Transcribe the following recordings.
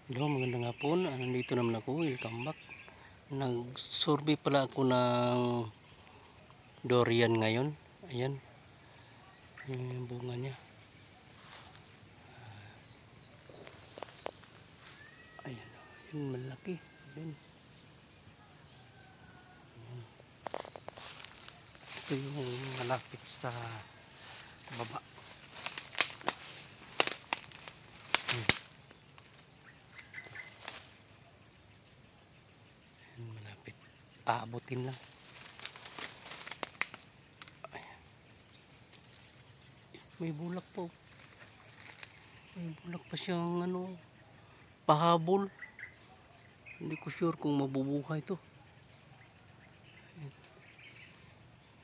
Hello, magandang hapon. Nandito naman ako, welcome back. Nag-survey pala ako ng durian ngayon. Ayan, yung bunga niya. Ayan, yun malaki. Ayan. Ito yung malapit sa baba. Ayan, malapit. Aabutin lang. Ayan. May bulak po. May bulak pa siyang pahabol. Hindi ko sure kung mabubuhay ito.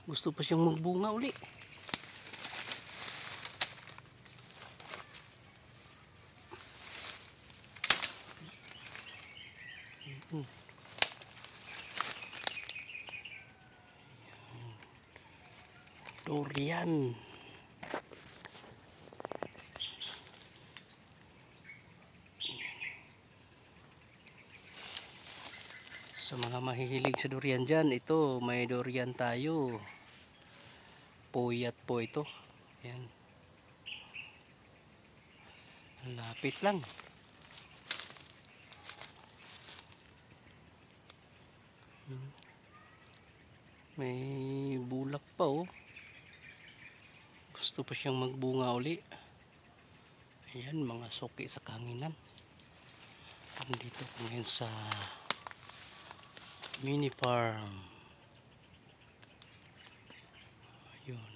Gusto pa siyang magbunga uli. Durian. Sa mga mahihilig sa durian dyan, ito may durian tayo. Puyat po ito. Ayan. Lapit lang. May bulak pa oh. Gusto pa siyang magbunga uli. Ayan, mga suki sa kahanginan. Dito po ngayon sa mini farm. Ayun.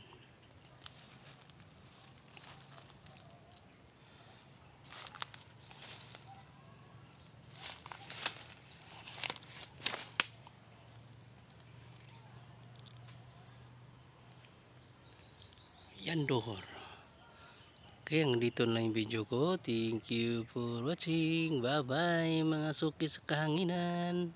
Yan doon. Okay, dito na yung video ko. Thank you for watching. Bye bye mga suki sa kahanginan.